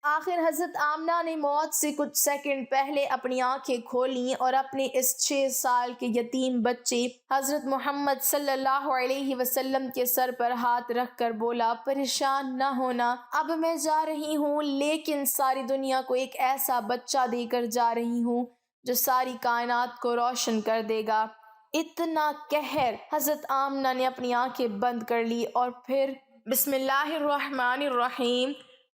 آخر حضرت آمنہ نے موت سے کچھ سیکنڈ پہلے اپنی آنکھیں کھولیں اور اپنے اس 6 سال کے یتیم بچے حضرت محمد صلی اللہ علیہ وسلم کے سر پر ہاتھ رکھ کر بولا، پریشان نہ ہونا، اب میں جا رہی ہوں، لیکن ساری دنیا کو ایک ایسا بچہ دے کر جا رہی ہوں جو ساری کائنات کو روشن کر دے گا۔ اتنا قہر! حضرت آمنہ نے اپنی آنکھیں بند کر لی اور پھر بسم اللہ الرحمن الرحیم۔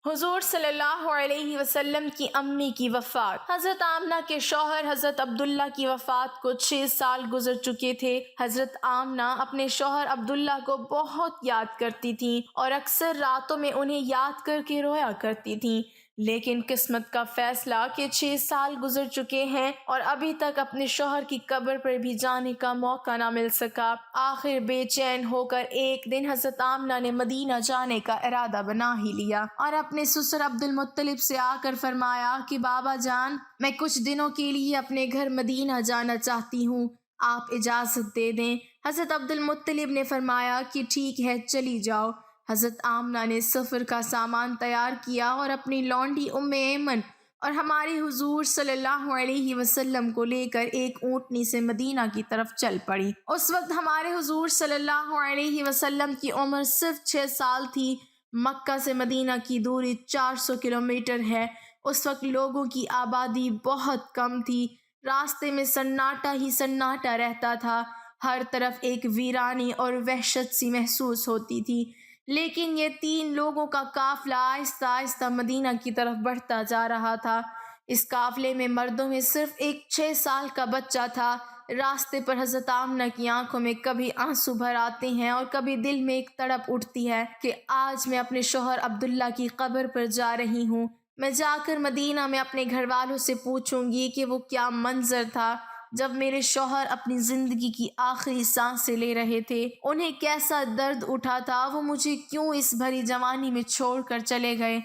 حضور صلی اللہ علیہ وسلم کی امی کی وفات۔ حضرت آمنہ کے شوہر حضرت عبداللہ کی وفات کو 6 سال گزر چکے تھے۔ حضرت آمنہ اپنے شوہر عبداللہ کو بہت یاد کرتی تھیں اور اکثر راتوں میں انہیں یاد کر کے رویا کرتی تھیں، لیکن قسمت کا فیصلہ کہ 6 سال گزر چکے ہیں اور ابھی تک اپنے شوہر کی قبر پر بھی جانے کا موقع نہ مل سکا۔ آخر بے چین ہو کر ایک دن حضرت آمنہ نے مدینہ جانے کا ارادہ بنا ہی لیا اور اپنے سسر عبد المطلب سے آ کر فرمایا کہ بابا جان، میں کچھ دنوں کے لیے اپنے گھر مدینہ جانا چاہتی ہوں، آپ اجازت دے دیں۔ حضرت عبد المطلب نے فرمایا کہ ٹھیک ہے، چلی جاؤ۔ حضرت آمنہ نے سفر کا سامان تیار کیا اور اپنی لونڈی ام ایمن اور ہمارے حضور صلی اللہ علیہ وسلم کو لے کر ایک اونٹنی سے مدینہ کی طرف چل پڑی۔ اس وقت ہمارے حضور صلی اللہ علیہ وسلم کی عمر صرف 6 سال تھی۔ مکہ سے مدینہ کی دوری 400 کلومیٹر ہے۔ اس وقت لوگوں کی آبادی بہت کم تھی، راستے میں سناٹا ہی سناٹا رہتا تھا، ہر طرف ایک ویرانی اور وحشت سی محسوس ہوتی تھی۔ لیکن یہ 3 لوگوں کا قافلہ آہستہ آہستہ مدینہ کی طرف بڑھتا جا رہا تھا۔ اس قافلے میں مردوں میں صرف ایک 6 سال کا بچہ تھا۔ راستے پر حضرت آمنہ کی آنکھوں میں کبھی آنسو بھر آتے ہیں اور کبھی دل میں ایک تڑپ اٹھتی ہے کہ آج میں اپنے شوہر عبداللہ کی قبر پر جا رہی ہوں۔ میں جا کر مدینہ میں اپنے گھر والوں سے پوچھوں گی کہ وہ کیا منظر تھا جب میرے شوہر اپنی زندگی کی آخری سانسیں لے رہے تھے، انہیں کیسا درد اٹھا تھا، وہ مجھے کیوں اس بھری جوانی میں چھوڑ کر چلے گئے۔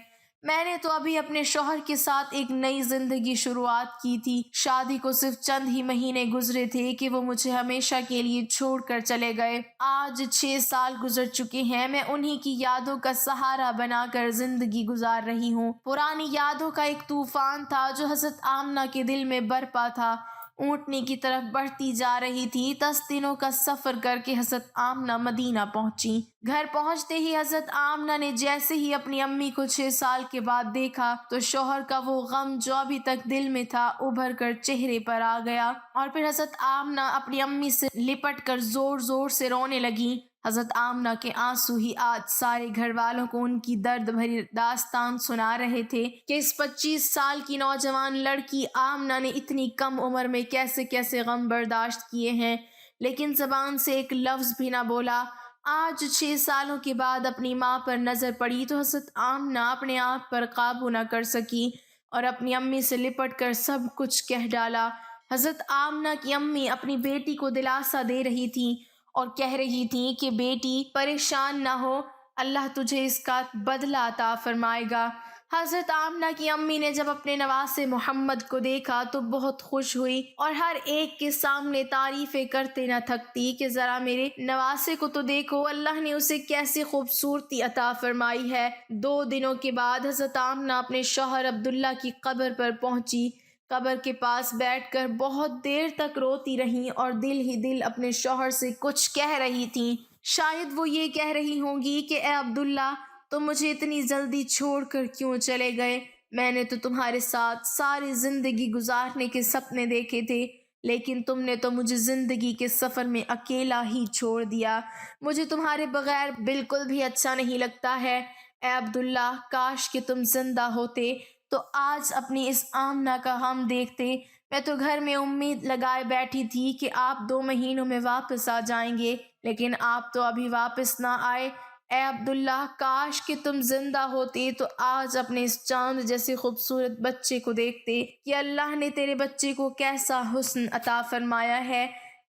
میں نے تو ابھی اپنے شوہر کے ساتھ ایک نئی زندگی شروعات کی تھی، شادی کو صرف چند ہی مہینے گزرے تھے کہ وہ مجھے ہمیشہ کے لیے چھوڑ کر چلے گئے۔ آج 6 سال گزر چکے ہیں، میں انہی کی یادوں کا سہارا بنا کر زندگی گزار رہی ہوں۔ پرانی یادوں کا ایک طوفان تھا جو حضرت آمنہ کے دل میں برپا تھا۔ اونٹنی کی طرف بڑھتی جا رہی تھی۔ 10 دنوں کا سفر کر کے حضرت آمنہ مدینہ پہنچی۔ گھر پہنچتے ہی حضرت آمنہ نے جیسے ہی اپنی امی کو 6 سال کے بعد دیکھا تو شوہر کا وہ غم جو ابھی تک دل میں تھا ابھر کر چہرے پر آ گیا، اور پھر حضرت آمنہ اپنی امی سے لپٹ کر زور زور سے رونے لگیں۔ حضرت آمنہ کے آنسو ہی آج سارے گھر والوں کو ان کی درد بھری داستان سنا رہے تھے کہ اس 25 سال کی نوجوان لڑکی آمنہ نے اتنی کم عمر میں کیسے کیسے غم برداشت کیے ہیں، لیکن زبان سے ایک لفظ بھی نہ بولا۔ آج 6 سالوں کے بعد اپنی ماں پر نظر پڑی تو حضرت آمنہ اپنے آپ پر قابو نہ کر سکی اور اپنی امی سے لپٹ کر سب کچھ کہہ ڈالا۔ حضرت آمنہ کی امی اپنی بیٹی کو دلاسا دے رہی تھیں اور کہہ رہی تھیں کہ بیٹی پریشان نہ ہو، اللہ تجھے اس کا بدلہ عطا فرمائے گا۔ حضرت آمنہ کی امی نے جب اپنے نواسے محمد کو دیکھا تو بہت خوش ہوئی اور ہر ایک کے سامنے تعریفیں کرتے نہ تھکتی کہ ذرا میرے نواسے کو تو دیکھو، اللہ نے اسے کیسی خوبصورتی عطا فرمائی ہے۔ 2 دنوں کے بعد حضرت آمنہ اپنے شوہر عبداللہ کی قبر پر پہنچی۔ قبر کے پاس بیٹھ کر بہت دیر تک روتی رہیں اور دل ہی دل اپنے شوہر سے کچھ کہہ رہی تھیں۔ شاید وہ یہ کہہ رہی ہوں گی کہ اے عبداللہ، تم مجھے اتنی جلدی چھوڑ کر کیوں چلے گئے؟ میں نے تو تمہارے ساتھ ساری زندگی گزارنے کے سپنے دیکھے تھے، لیکن تم نے تو مجھے زندگی کے سفر میں اکیلا ہی چھوڑ دیا۔ مجھے تمہارے بغیر بالکل بھی اچھا نہیں لگتا ہے۔ اے عبداللہ، کاش کہ تم زندہ ہوتے تو آج اپنی اس آمنہ کا غم دیکھتے۔ میں تو گھر میں امید لگائے بیٹھی تھی کہ آپ 2 مہینوں میں واپس آ جائیں گے، لیکن آپ تو ابھی واپس نہ آئے۔ اے عبداللہ، کاش کہ تم زندہ ہوتے تو آج اپنے اس چاند جیسے خوبصورت بچے کو دیکھتے کہ اللہ نے تیرے بچے کو کیسا حسن عطا فرمایا ہے۔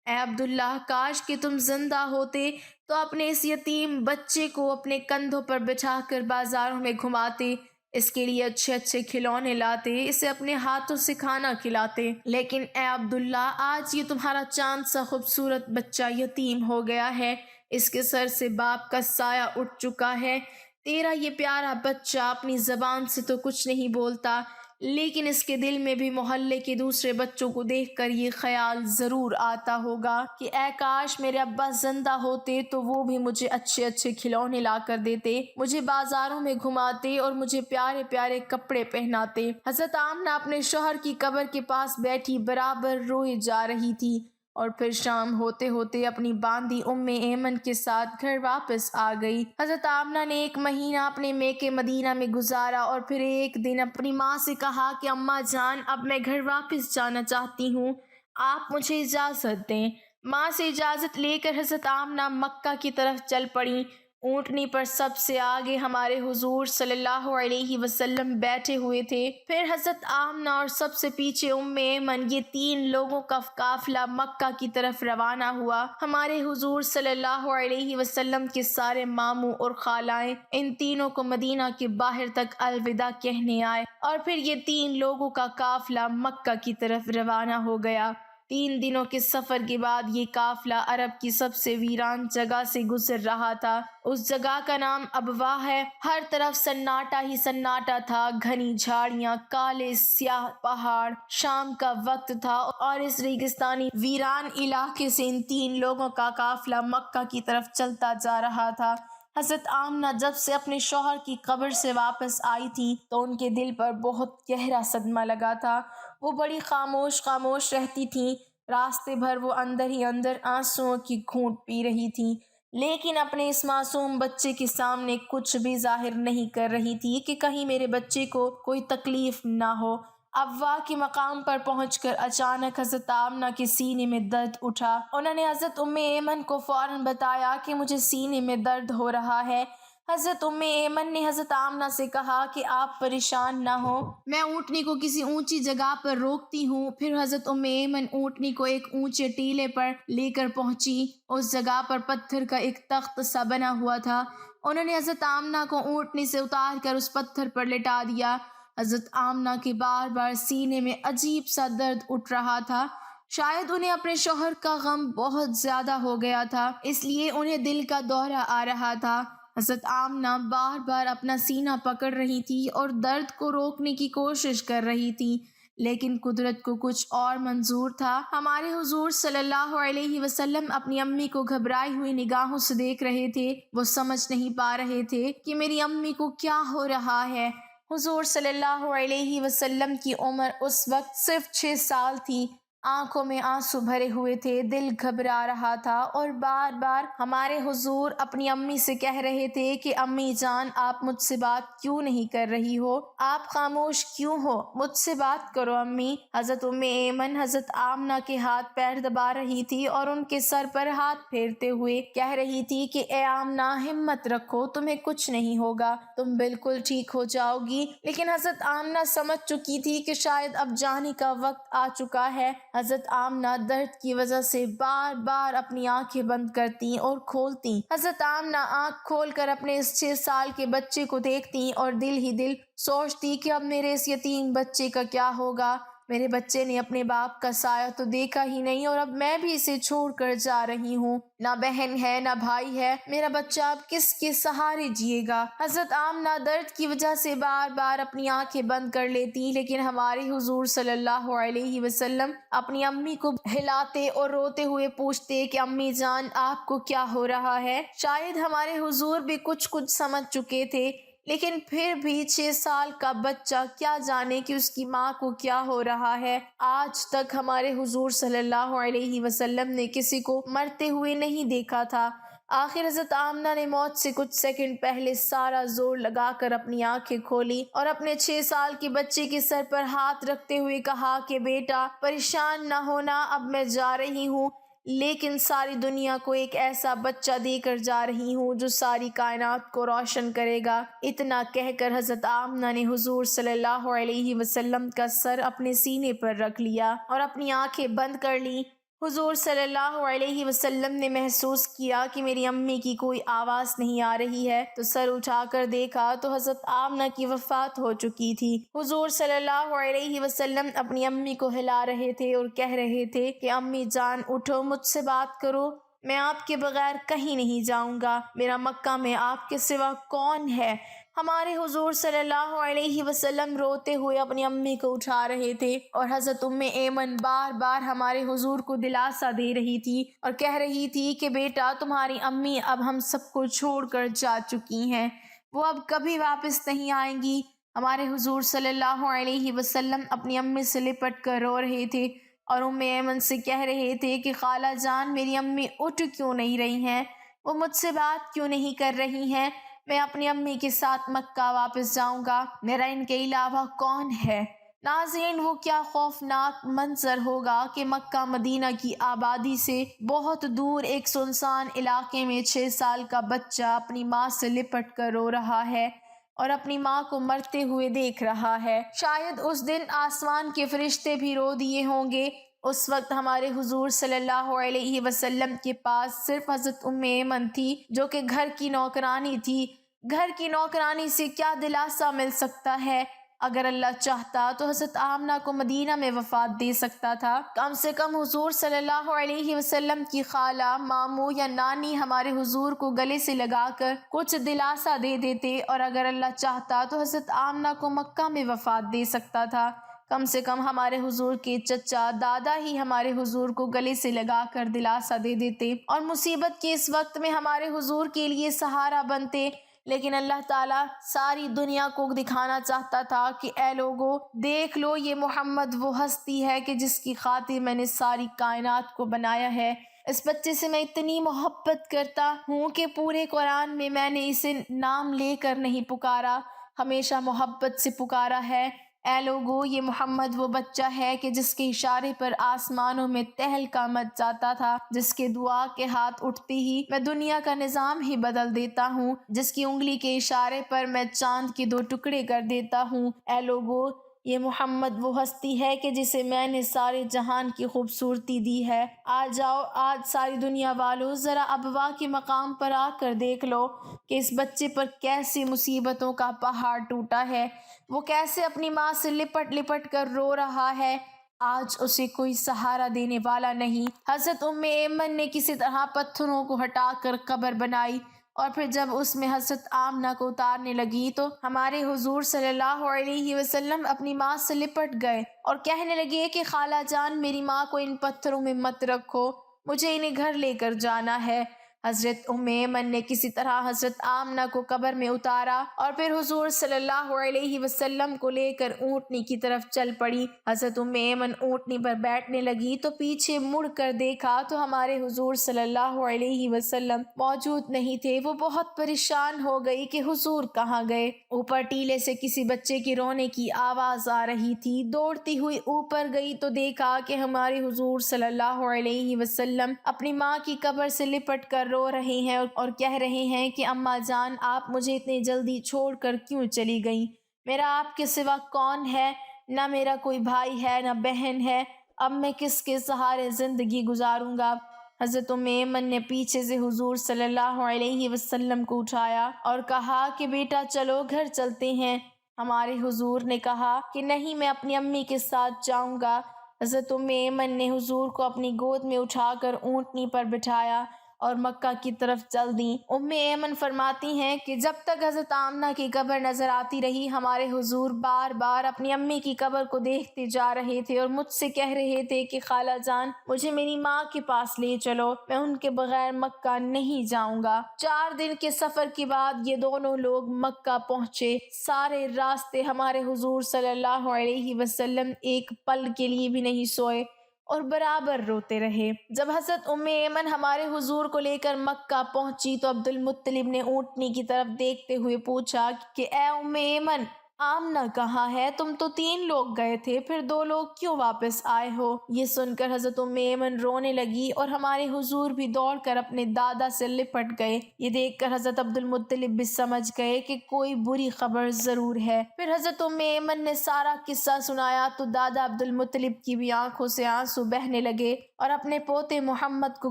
اے عبداللہ، کاش کہ تم زندہ ہوتے تو اپنے اس یتیم بچے کو اپنے کندھوں پر بٹھا کر بازاروں میں گھماتے، اس کے لیے اچھے اچھے کھلونے لاتے، اسے اپنے ہاتھوں سے کھانا کھلاتے۔ لیکن اے عبداللہ، آج یہ تمہارا چاند سا خوبصورت بچہ یتیم ہو گیا ہے، اس کے سر سے باپ کا سایہ اٹھ چکا ہے۔ تیرا یہ پیارا بچہ اپنی زبان سے تو کچھ نہیں بولتا، لیکن اس کے دل میں بھی محلے کے دوسرے بچوں کو دیکھ کر یہ خیال ضرور آتا ہوگا کہ اے کاش میرے ابا زندہ ہوتے تو وہ بھی مجھے اچھے اچھے کھلونے لا کر دیتے، مجھے بازاروں میں گھماتے اور مجھے پیارے پیارے کپڑے پہناتے۔ حضرت آمنہ اپنے شوہر کی قبر کے پاس بیٹھی برابر روئے جا رہی تھی، اور پھر شام ہوتے ہوتے اپنی باندی ایمن کے ساتھ گھر واپس آ گئی۔ حضرت آمنہ نے 1 مہینہ اپنے میکے مدینہ میں گزارا اور پھر ایک دن اپنی ماں سے کہا کہ اماں جان اب میں گھر واپس جانا چاہتی ہوں، آپ مجھے اجازت دیں۔ ماں سے اجازت لے کر حضرت آمنہ مکہ کی طرف چل پڑیں۔ اونٹنی پر سب سے آگے ہمارے حضور صلی اللہ علیہ وسلم بیٹھے ہوئے تھے، پھر حضرت آمنہ اور سب سے پیچھے ایمن، یہ 3 لوگوں کا قافلہ مکہ کی طرف روانہ ہوا۔ ہمارے حضور صلی اللہ علیہ وسلم کے سارے ماموں اور خالائیں ان تینوں کو مدینہ کے باہر تک الوداع کہنے آئے، اور پھر یہ 3 لوگوں کا قافلہ مکہ کی طرف روانہ ہو گیا۔ 3 دنوں کے سفر کے بعد یہ قافلہ عرب کی سب سے ویران جگہ سے گزر رہا تھا۔ اس جگہ کا نام ابواہ ہے۔ ہر طرف سناٹا ہی سناٹا تھا، گھنی جھاڑیاں، کالے سیاہ پہاڑ۔ شام کا وقت تھا اور اس ریگستانی ویران علاقے سے ان 3 لوگوں کا قافلہ مکہ کی طرف چلتا جا رہا تھا۔ حضرت آمنہ جب سے اپنے شوہر کی قبر سے واپس آئی تھی تو ان کے دل پر بہت گہرا صدمہ لگا تھا۔ وہ بڑی خاموش رہتی تھیں، راستے بھر وہ اندر ہی اندر آنسوؤں کی گھونٹ پی رہی تھیں، لیکن اپنے اس معصوم بچے کے سامنے کچھ بھی ظاہر نہیں کر رہی تھی کہ کہیں میرے بچے کو کوئی تکلیف نہ ہو۔ ابواہ کے مقام پر پہنچ کر اچانک حضرت آمنہ کے سینے میں درد اٹھا۔ انہوں نے حضرت ایمن کو فوراً بتایا کہ مجھے سینے میں درد ہو رہا ہے۔ حضرت ایمن نے حضرت آمنہ سے کہا کہ آپ پریشان نہ ہو، میں اونٹنی کو کسی اونچی جگہ پر روکتی ہوں۔ پھر حضرت ایمن اونٹنی کو ایک اونچے ٹیلے پر لے کر پہنچی۔ اس جگہ پر پتھر کا ایک تخت سا بنا ہوا تھا۔ انہوں نے حضرت آمنہ کو اونٹنی سے اتار کر اس پتھر پر لٹا دیا۔ حضرت آمنہ کے بار بار سینے میں عجیب سا درد اٹھ رہا تھا۔ شاید انہیں اپنے شوہر کا غم بہت زیادہ ہو گیا تھا، اس لیے انہیں دل کا دورہ آ رہا تھا۔ حضرت آمنہ بار بار اپنا سینہ پکڑ رہی تھی اور درد کو روکنے کی کوشش کر رہی تھی، لیکن قدرت کو کچھ اور منظور تھا۔ ہمارے حضور صلی اللہ علیہ وسلم اپنی امی کو گھبرائی ہوئی نگاہوں سے دیکھ رہے تھے۔ وہ سمجھ نہیں پا رہے تھے کہ میری امی کو کیا ہو رہا ہے۔ حضور صلی اللہ علیہ وسلم کی عمر اس وقت صرف 6 سال تھی۔ آنکھوں میں آنسو بھرے ہوئے تھے، دل گھبرا رہا تھا، اور بار بار ہمارے حضور اپنی امی سے کہہ رہے تھے کہ امی جان آپ مجھ سے بات کیوں نہیں کر رہی ہو، آپ خاموش کیوں ہو، مجھ سے بات کرو امی۔ حضرت ایمن حضرت آمنہ کے ہاتھ پیر دبا رہی تھی اور ان کے سر پر ہاتھ پھیرتے ہوئے کہہ رہی تھی کہ اے آمنہ ہمت رکھو، تمہیں کچھ نہیں ہوگا، تم بالکل ٹھیک ہو جاؤ گی۔ لیکن حضرت آمنہ سمجھ چکی تھی کہ شاید اب جانے کا وقت آ چکا ہے۔ حضرت آمنہ درد کی وجہ سے بار بار اپنی آنکھیں بند کرتی اور کھولتی۔ حضرت آمنہ آنکھ کھول کر اپنے اس 6 سال کے بچے کو دیکھتی اور دل ہی دل سوچتی کہ اب میرے اس یتیم بچے کا کیا ہوگا۔ میرے بچے نے اپنے باپ کا سایہ تو دیکھا ہی نہیں، اور اب میں بھی اسے چھوڑ کر جا رہی ہوں، نہ بہن ہے نہ بھائی ہے، میرا بچہ اب کس کے سہارے جیے گا۔ حضرت آمنہ درد کی وجہ سے بار بار اپنی آنکھیں بند کر لیتی، لیکن ہمارے حضور صلی اللہ علیہ وسلم اپنی امی کو ہلاتے اور روتے ہوئے پوچھتے کہ امی جان آپ کو کیا ہو رہا ہے۔ شاید ہمارے حضور بھی کچھ سمجھ چکے تھے، لیکن پھر بھی 6 سال کا بچہ کیا جانے کہ اس کی ماں کو کیا ہو رہا ہے۔ آج تک ہمارے حضور صلی اللہ علیہ وسلم نے کسی کو مرتے ہوئے نہیں دیکھا تھا۔ آخر حضرت آمنہ نے موت سے کچھ سیکنڈ پہلے سارا زور لگا کر اپنی آنکھیں کھولی اور اپنے 6 سال کے بچے کے سر پر ہاتھ رکھتے ہوئے کہا کہ بیٹا پریشان نہ ہونا، اب میں جا رہی ہوں، لیکن ساری دنیا کو ایک ایسا بچہ دے کر جا رہی ہوں جو ساری کائنات کو روشن کرے گا۔ اتنا کہہ کر حضرت آمنہ نے حضور صلی اللہ علیہ وسلم کا سر اپنے سینے پر رکھ لیا اور اپنی آنکھیں بند کر لیں۔ حضور صلی اللہ علیہ وسلم نے محسوس کیا کہ میری امی کی کوئی آواز نہیں آ رہی ہے، تو سر اٹھا کر دیکھا تو حضرت آمنہ کی وفات ہو چکی تھی۔ حضور صلی اللہ علیہ وسلم اپنی امی کو ہلا رہے تھے اور کہہ رہے تھے کہ امی جان اٹھو، مجھ سے بات کرو۔ میں آپ کے بغیر کہیں نہیں جاؤں گا، میرا مکہ میں آپ کے سوا کون ہے؟ ہمارے حضور صلی اللہ علیہ وسلم روتے ہوئے اپنی امی کو اٹھا رہے تھے، اور حضرت ایمن بار بار ہمارے حضور کو دلاسا دے رہی تھی اور کہہ رہی تھی کہ بیٹا، تمہاری امی اب ہم سب کو چھوڑ کر جا چکی ہیں، وہ اب کبھی واپس نہیں آئیں گی۔ ہمارے حضور صلی اللہ علیہ وسلم اپنی امی سے لپٹ کر رو رہے تھے اور ایمن سے کہہ رہے تھے کہ خالہ جان، میری امی اٹھ کیوں نہیں رہی ہیں؟ وہ مجھ سے بات کیوں نہیں کر رہی ہیں؟ میں اپنی امی کے ساتھ مکہ واپس جاؤں گا، میرا ان کے علاوہ کون ہے؟ ناظرین، وہ کیا خوفناک منظر ہوگا کہ مکہ مدینہ کی آبادی سے بہت دور ایک سنسان علاقے میں 6 سال کا بچہ اپنی ماں سے لپٹ کر رو رہا ہے اور اپنی ماں کو مرتے ہوئے دیکھ رہا ہے۔ شاید اس دن آسمان کے فرشتے بھی رو دیے ہوں گے۔ اس وقت ہمارے حضور صلی اللہ علیہ وسلم کے پاس صرف حضرت ایمن تھی، جو کہ گھر کی نوکرانی تھی۔ گھر کی نوکرانی سے کیا دلاسا مل سکتا ہے؟ اگر اللہ چاہتا تو حضرت آمنہ کو مدینہ میں وفات دے سکتا تھا۔ کم سے کم حضور صلی اللہ علیہ وسلم کی خالہ، ماموں یا نانی ہمارے حضور کو گلے سے لگا کر کچھ دلاسا دے دیتے، اور اگر اللہ چاہتا تو حضرت آمنہ کو مکہ میں وفات دے سکتا تھا۔ کم سے کم ہمارے حضور کے چچا دادا ہی ہمارے حضور کو گلے سے لگا کر دلاسا دے دیتے اور مصیبت کے اس وقت میں ہمارے حضور کے لیے سہارا بنتے۔ لیکن اللہ تعالیٰ ساری دنیا کو دکھانا چاہتا تھا کہ اے لوگو، دیکھ لو، یہ محمد وہ ہستی ہے کہ جس کی خاطر میں نے ساری کائنات کو بنایا ہے۔ اس بچے سے میں اتنی محبت کرتا ہوں کہ پورے قرآن میں نے اسے نام لے کر نہیں پکارا، ہمیشہ محبت سے پکارا ہے۔ اے لوگو، یہ محمد وہ بچہ ہے کہ جس کے اشارے پر آسمانوں میں تہلکا مچ جاتا تھا، جس کے دعا کے ہاتھ اٹھتے ہی میں دنیا کا نظام ہی بدل دیتا ہوں، جس کی انگلی کے اشارے پر میں چاند کے 2 ٹکڑے کر دیتا ہوں۔ اے لوگو، یہ محمد وہ ہستی ہے کہ جسے میں نے سارے جہان کی خوبصورتی دی ہے۔ آ جاؤ، آج ساری دنیا والو، ذرا ابوا کے مقام پر آ کر دیکھ لو کہ اس بچے پر کیسی مصیبتوں کا پہاڑ ٹوٹا ہے، وہ کیسے اپنی ماں سے لپٹ لپٹ کر رو رہا ہے۔ آج اسے کوئی سہارا دینے والا نہیں۔ حضرت ایمن نے کسی طرح پتھروں کو ہٹا کر قبر بنائی، اور پھر جب اس میں حضرت آمنہ کو اتارنے لگی تو ہمارے حضور صلی اللہ علیہ وسلم اپنی ماں سے لپٹ گئے اور کہنے لگے کہ خالہ جان، میری ماں کو ان پتھروں میں مت رکھو، مجھے انہیں گھر لے کر جانا ہے۔ حضرت ایمن نے کسی طرح حضرت آمنہ کو قبر میں اتارا اور پھر حضور صلی اللہ علیہ وسلم کو لے کر اونٹنی کی طرف چل پڑی۔ حضرت ایمن اونٹنی پر بیٹھنے لگی تو پیچھے مڑ کر دیکھا تو ہمارے حضور صلی اللہ علیہ وسلم موجود نہیں تھے۔ وہ بہت پریشان ہو گئی کہ حضور کہاں گئے۔ اوپر ٹیلے سے کسی بچے کی رونے کی آواز آ رہی تھی۔ دوڑتی ہوئی اوپر گئی تو دیکھا کہ ہمارے حضور صلی اللہ علیہ وسلم اپنی ماں کی قبر سے لپٹ کر رو رہے ہیں اور کہہ رہے ہیں کہ اماں جان، آپ مجھے اتنی جلدی چھوڑ کر کیوں چلی گئیں؟ میرا آپ کے سوا کون ہے؟ نہ میرا کوئی بھائی ہے، نہ بہن ہے، اب میں کس کے سہارے زندگی گزاروں گا؟ حضرت ایمن نے پیچھے سے حضور صلی اللہ علیہ وسلم کو اٹھایا اور کہا کہ بیٹا چلو، گھر چلتے ہیں۔ ہمارے حضور نے کہا کہ نہیں، میں اپنی امی کے ساتھ جاؤں گا۔ حضرت ایمن نے حضور کو اپنی گود میں اٹھا کر اونٹنی پر بٹھایا اور مکہ کی طرف چل دیں۔ ایمن فرماتی ہیں کہ جب تک حضرت آمنہ کی قبر نظر آتی رہی، ہمارے حضور بار بار اپنی امی کی قبر کو دیکھتے جا رہے تھے اور مجھ سے کہہ رہے تھے کہ خالہ جان، مجھے میری ماں کے پاس لے چلو، میں ان کے بغیر مکہ نہیں جاؤں گا۔ 4 دن کے سفر کے بعد یہ دونوں لوگ مکہ پہنچے۔ سارے راستے ہمارے حضور صلی اللہ علیہ وسلم ایک پل کے لیے بھی نہیں سوئے اور برابر روتے رہے۔ جب حضرت ایمن ہمارے حضور کو لے کر مکہ پہنچی تو عبد المطلب نے اونٹنی کی طرف دیکھتے ہوئے پوچھا کہ اے ایمن، آمنہ کہاں ہے؟ تم تو 3 لوگ گئے تھے، پھر 2 لوگ کیوں واپس آئے ہو؟ یہ سن کر حضرت ایمن رونے لگی اور ہمارے حضور بھی دوڑ کر اپنے دادا سے لپٹ گئے۔ یہ دیکھ کر حضرت عبد المطلب بھی سمجھ گئے کہ کوئی بری خبر ضرور ہے۔ پھر حضرت ایمن نے سارا قصہ سنایا تو دادا عبد المطلب کی بھی آنکھوں سے آنسو بہنے لگے اور اپنے پوتے محمد کو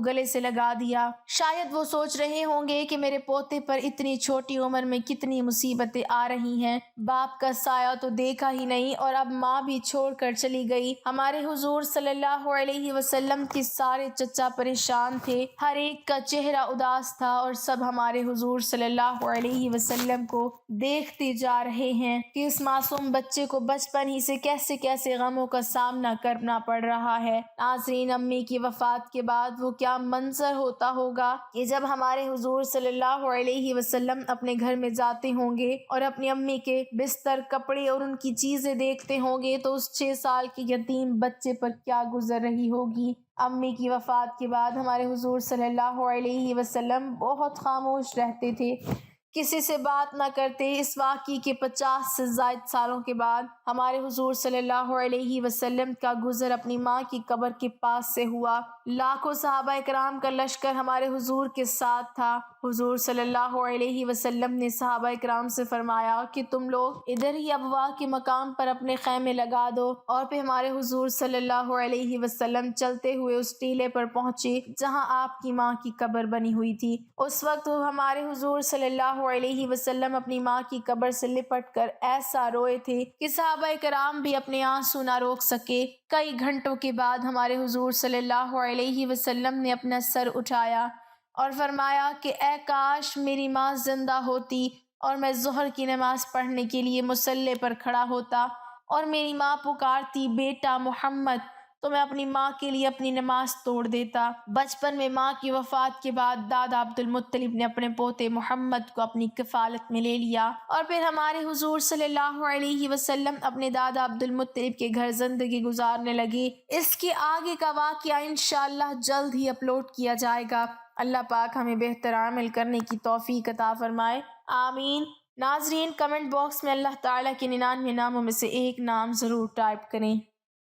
گلے سے لگا دیا۔ شاید وہ سوچ رہے ہوں گے کہ میرے پوتے پر اتنی چھوٹی عمر میں کتنی مصیبتیں آ رہی ہیں۔ باپ کا سایہ تو دیکھا ہی نہیں اور اب ماں بھی چھوڑ کر چلی گئی۔ ہمارے حضور صلی اللہ علیہ وسلم کے سارے چچا پریشان تھے، ہر ایک کا چہرہ اداس تھا اور سب ہمارے حضور صلی اللہ علیہ وسلم کو دیکھتے جا رہے ہیں کہ اس معصوم بچے کو بچپن ہی سے کیسے کیسے غموں کا سامنا کرنا پڑ رہا ہے۔ ناظرین، امی کی وفات کے بعد وہ کیا منظر ہوتا ہوگا کہ جب ہمارے حضور صلی اللہ علیہ وسلم اپنے گھر میں جاتے ہوں گے اور اپنی امی کے بستر، کپڑے اور ان کی چیزیں دیکھتے ہوں گے تو اس 6 سال کے یتیم بچے پر کیا گزر رہی ہوگی۔ امی کی وفات کے بعد ہمارے حضور صلی اللہ علیہ وسلم بہت خاموش رہتے تھے، کسی سے بات نہ کرتے۔ اس واقعے کے 50 سے زائد سالوں کے بعد ہمارے حضور صلی اللہ علیہ وسلم کا گزر اپنی ماں کی قبر کے پاس سے ہوا۔ لاکھوں صحابہ کرام کا لشکر ہمارے حضور کے ساتھ تھا۔ حضور صلی اللہ علیہ وسلم نے صحابہ کرام سے فرمایا کہ تم لوگ ادھر ہی ابوا کے مقام پر اپنے خیمے لگا دو، اور پھر ہمارے حضور صلی اللہ علیہ وسلم چلتے ہوئے اس ٹیلے پر پہنچے جہاں آپ کی ماں کی قبر بنی ہوئی تھی۔ اس وقت ہمارے حضور صلی اللہ علیہ وسلم اپنی ماں کی قبر سے لپٹ کر ایسا روئے تھے کہ صحابہ کرام بھی اپنے آنسو نہ روک سکے۔ کئی گھنٹوں کے بعد ہمارے حضور صلی اللہ علیہ وسلم نے اپنا سر اٹھایا اور فرمایا کہ اے کاش میری ماں زندہ ہوتی اور میں ظہر کی نماز پڑھنے کے لیے مصلی پر کھڑا ہوتا اور میری ماں پکارتی بیٹا محمد، تو میں اپنی ماں کے لیے اپنی نماز توڑ دیتا۔ بچپن میں ماں کی وفات کے بعد دادا عبد المطلب نے اپنے پوتے محمد کو اپنی کفالت میں لے لیا اور پھر ہمارے حضور صلی اللہ علیہ وسلم اپنے دادا عبد المطلب کے گھر زندگی گزارنے لگے۔ اس کے آگے کا واقعہ انشاءاللہ جلد ہی اپلوڈ کیا جائے گا۔ اللہ پاک ہمیں بہتر عمل کرنے کی توفیق عطا فرمائے، آمین۔ ناظرین، کمنٹ باکس میں اللہ تعالیٰ کے 99 ناموں میں سے ایک نام ضرور ٹائپ کریں۔